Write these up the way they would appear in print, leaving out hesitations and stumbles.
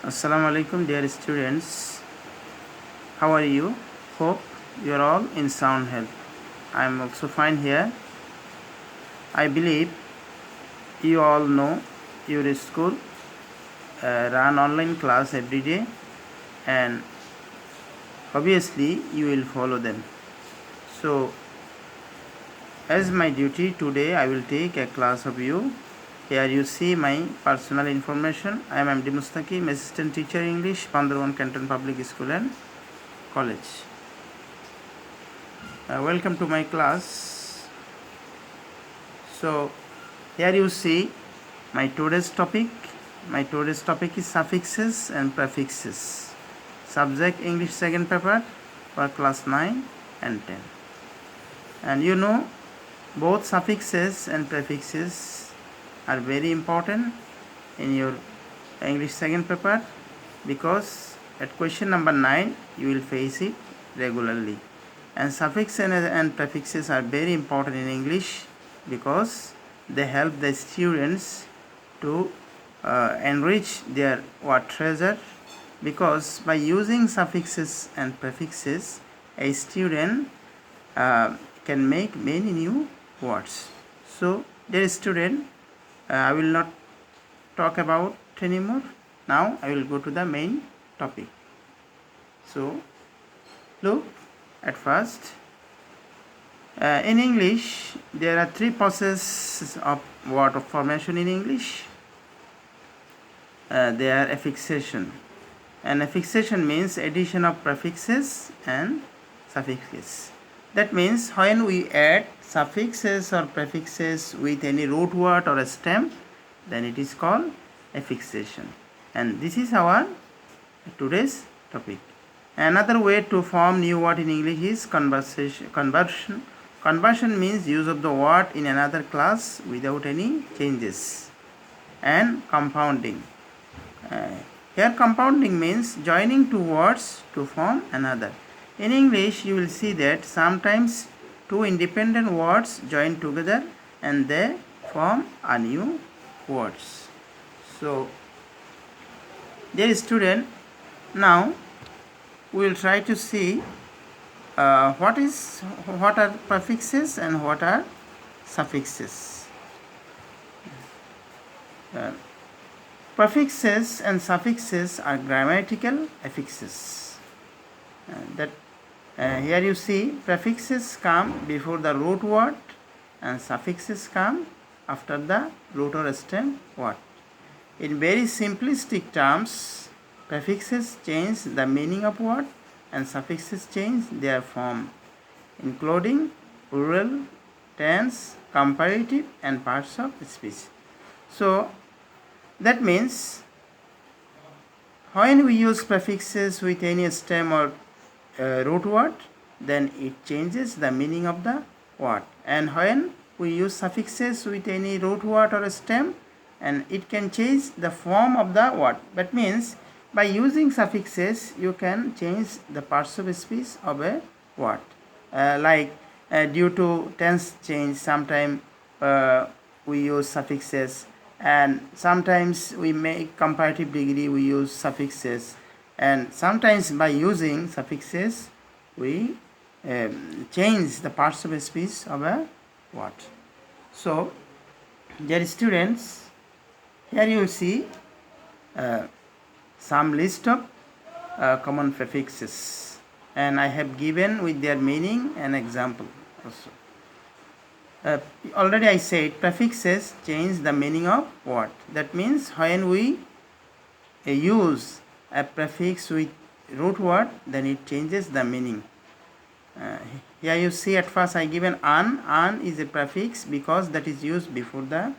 Assalamu alaikum, dear students. How are you? Hope you are all in sound health. I am also fine here. I believe you all know your school run online class every day, and obviously you will follow them. So, as my duty today, I will take a class of you. Here you see my personal information. I am MD Mustaqim, Assistant Teacher English, Pandarwan Canton Public School and College. Welcome to my class. So here you see my today's topic. My today's topic is suffixes and prefixes. Subject English second paper for class 9 and 10. And you know, both suffixes and prefixes are very important in your English second paper, because at question number 9 you will face it regularly. And suffixes and prefixes are very important in English because they help the students to enrich their word treasure, because by using suffixes and prefixes a student can make many new words. So dear student, I will not talk about anymore. Now I will go to the main topic. So look at first. In English there are three processes of word formation in English. They are affixation, and affixation means addition of prefixes and suffixes. That means when we add suffixes or prefixes with any root word or a stem, then it is called affixation. And this is our today's topic. Another way to form new word in English is conversion. Conversion means use of the word in another class without any changes. And compounding. Here compounding means joining two words to form another. In English you will see that sometimes two independent words join together and they form a new words. So dear student, now we will try to see what are prefixes and what are suffixes. Prefixes and suffixes are grammatical affixes. Here you see prefixes come before the root word and suffixes come after the root or stem word. In very simplistic terms, prefixes change the meaning of word and suffixes change their form, including plural, tense, comparative and parts of speech. So that means when we use prefixes with any stem or root word, then it changes the meaning of the word. And when we use suffixes with any root word or a stem, and it can change the form of the word. That means by using suffixes you can change the parts of speech of a word. Due to tense change, sometimes we use suffixes, and sometimes we make comparative degree we use suffixes, and sometimes by using suffixes we change the parts of a speech of a word. So dear students, here you will see some list of common prefixes, and I have given with their meaning an example also. Already I said prefixes change the meaning of word. That means when we use a prefix with root word, then it changes the meaning. Here you see at first I given an. An is a prefix because that is used before the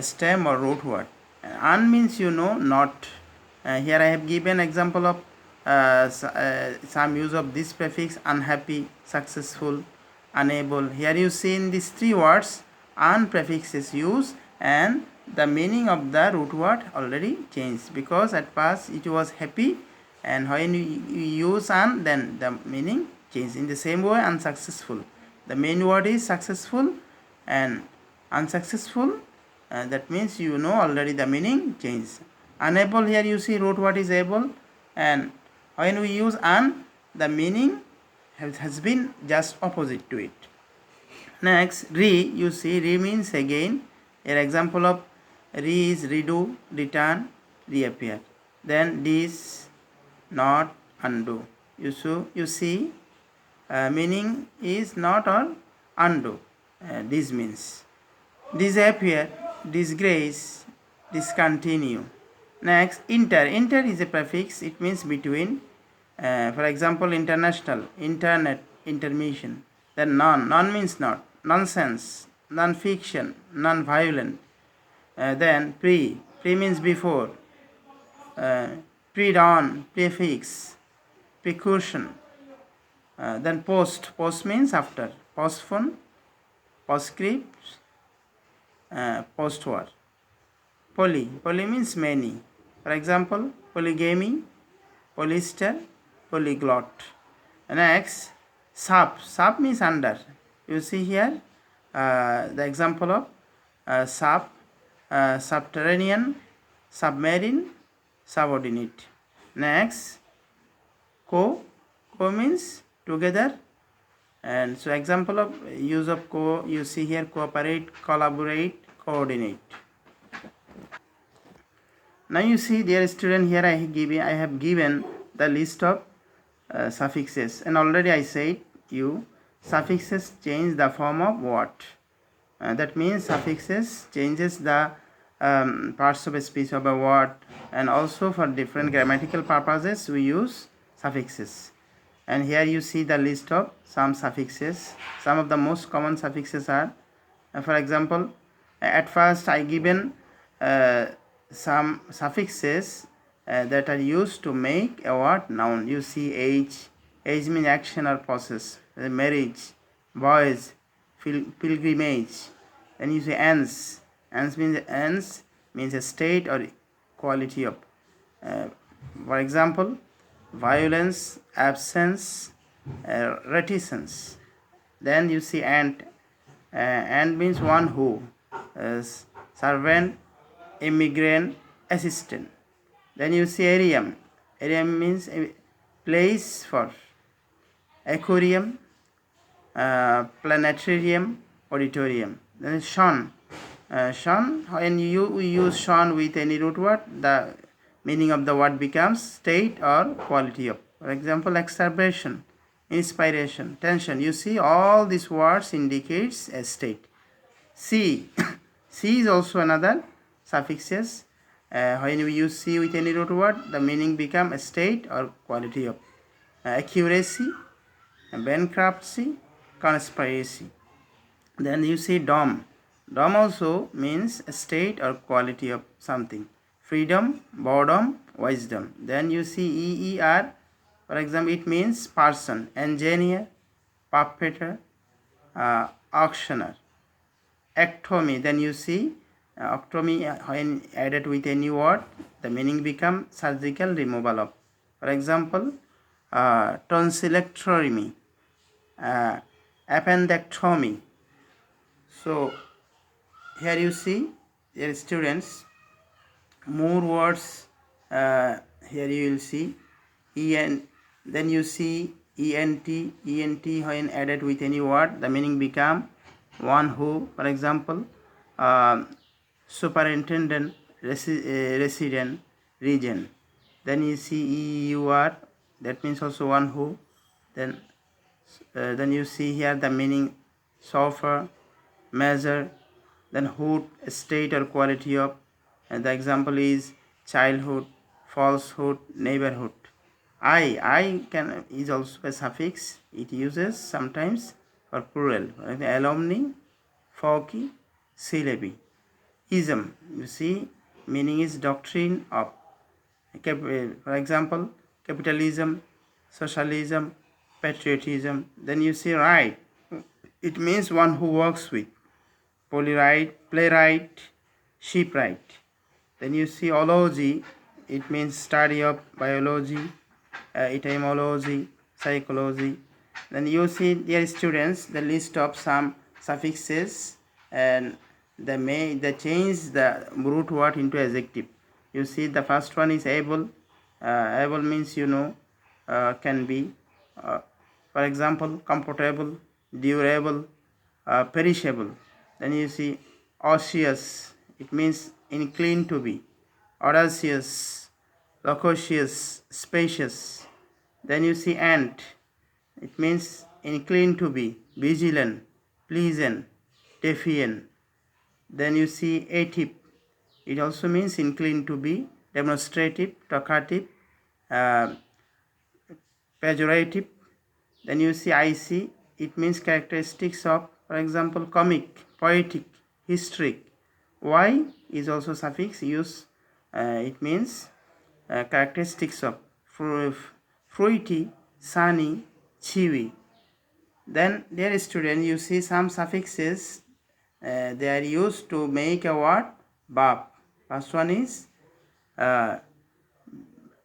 stem or root word. An means not. Here I have given example of some use of this prefix: unhappy, successful, unable. Here you see in these three words an prefix is used and the meaning of the root word already changed, because at first it was happy, and when you use an, then the meaning changed. In the same way, unsuccessful, the main word is successful, and unsuccessful, that means already the meaning changed. Unable, here you see root word is able, and when we use un, the meaning has been just opposite to it. Next, you see re means again. An example of re is redo, return, reappear. Then this, not, undo. You see meaning is not or undo. This means disappear, disgrace, discontinue. Next, inter. Inter is a prefix. It means between. For example, international, internet, intermission. Then non. Non means not. Nonsense, non-fiction, non-violent. Then pre. Pre means before. Pre-dawn, prefix, precaution. Then post. Post means after. Postphone, postscript, postword. Poly. Poly means many. For example, polygamy, polyester, polyglot. Next, sub. Sub means under. You see here the example of sub, subterranean, submarine, subordinate. Next, co. Co means together. And so example of use of co, you see here cooperate, collaborate, coordinate. Now you see, dear student, here I have given the list of suffixes, and already I said you suffixes change the form of word. That means suffixes changes the parts of a speech of a word, and also for different grammatical purposes we use suffixes. And here you see the list of some suffixes. Some of the most common suffixes are, for example, at first I given some suffixes that are used to make a word noun. You see age. Age means action or process. Marriage, boys, pilgrimage. Then you say ans. Ans means a state or quality of. For example, violence, absence, reticence. Then you see and. And means one who. Servant, immigrant, assistant. Then you see arium. Arium means a place for. Aquarium, planetarium, auditorium. Then shone. Shone, when you use shone with any root word, the meaning of the word becomes state or quality of. For example, exacerbation, inspiration, tension. You see all these words indicates a state. C. C is also another suffixes. When we use C with any root word, the meaning become a state or quality of. Accuracy, bankruptcy, conspiracy. Then you see dom. Dom also means a state or quality of something. Freedom, boredom, wisdom. Then you see EER. For example, it means person, engineer, puppeteer, auctioneer. Ectomy. Then you see ectomy, when added with a new word, the meaning become surgical removal of. For example, tonsillectomy, appendectomy. So here you see, dear students, more words. Here you will see en. Then you see ent. Ent, when added with any word, the meaning become one who. For example, superintendent, resident, region. Then you see EUR. That means also one who. Then you see here the meaning suffer, measure. Then hood, state or quality of. And the example is childhood, falsehood, neighborhood. I is also a suffix. It uses sometimes for plural. Alumni, folky, syllabi. Ism, you see, meaning is doctrine of. For example, capitalism, socialism, patriotism. Then you see right. It means one who works with. Playwright, shipwright. Then you see ology. It means study of biology, etymology, psychology. Then you see, dear students, the list of some suffixes, and they change the root word into adjective. You see the first one is able. Able means can be, for example, comfortable, durable, perishable. Then you see osseous, it means inclined to be, audacious, loquacious, spacious. Then you see ant, it means inclined to be, vigilant, pleasant, defiant. Then you see atyp, it also means inclined to be, demonstrative, talkative, uh, pejorative. Then you see ic, it means characteristics of, for example, comic, poetic, historic. Y is also suffix use, it means characteristics of fruity, sunny, chewy. Then dear student, you see some suffixes, they are used to make a word verb. First one is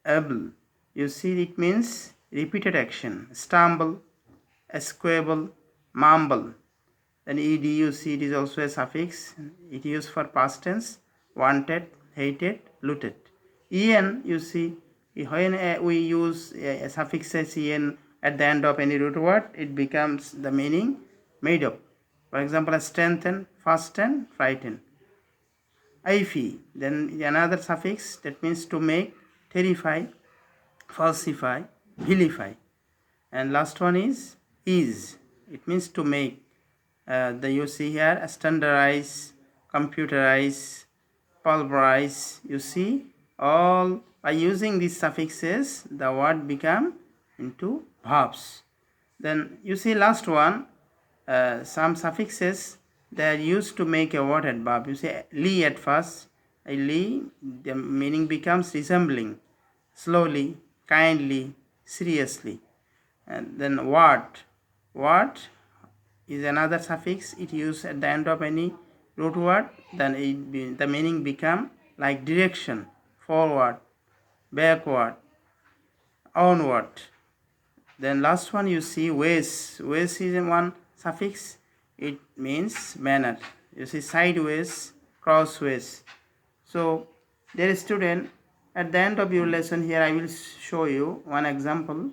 able. You see it means repeated action, stumble, squabble, mumble. Then ed, you see it is also a suffix, it is used for past tense, wanted, hated, looted. En, you see, when we use a suffix as en at the end of any root word, it becomes the meaning made up. For example, strengthen, fasten, frighten. Ifi, then another suffix that means to make, terrify, falsify, vilify. And last one is, it means to make. You see here standardize, computerize, pulverize. You see, all by using these suffixes the word become into verbs. Then you see last one, some suffixes they are used to make a word at verb. You say li at first, li, the meaning becomes resembling, slowly, kindly, seriously. And then what is another suffix, it used at the end of any root word, then the meaning become like direction, forward, backward, onward. Then last one you see ways is one suffix, it means manner. You see sideways, crossways. So dear student, at the end of your lesson here I will show you one example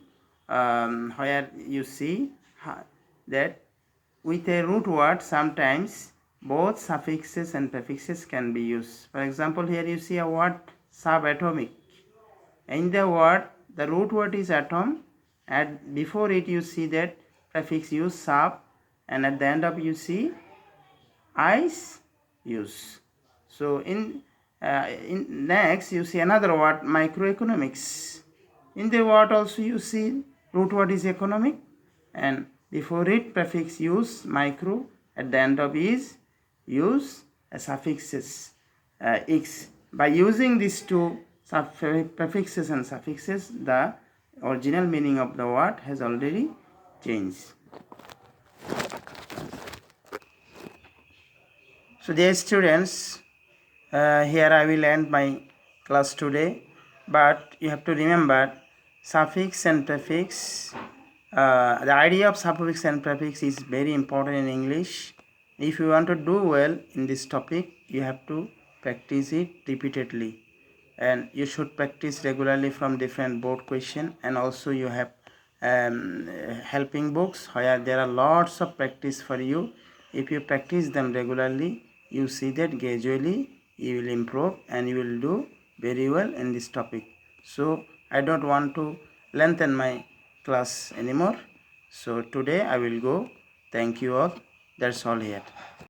where you see that with a root word sometimes both suffixes and prefixes can be used. For example, here you see a word subatomic. In the word, the root word is atom, and before it you see that prefix use sub, and at the end of you see ice use. So in next you see another word microeconomics. In the word also you see root word is economic, and before it prefix use micro, at the end of is use suffixes x. By using these two prefixes and suffixes, the original meaning of the word has already changed. So dear students, here I will end my class today, but you have to remember suffix and prefix. The idea of suffix and prefix is very important in English. If you want to do well in this topic, you have to practice it repeatedly, and you should practice regularly from different board question, and also you have helping books where there are lots of practice for you. If you practice them regularly, you see that gradually you will improve and you will do very well in this topic. So I don't want to lengthen my class anymore. So today I will go. Thank you all. That's all here.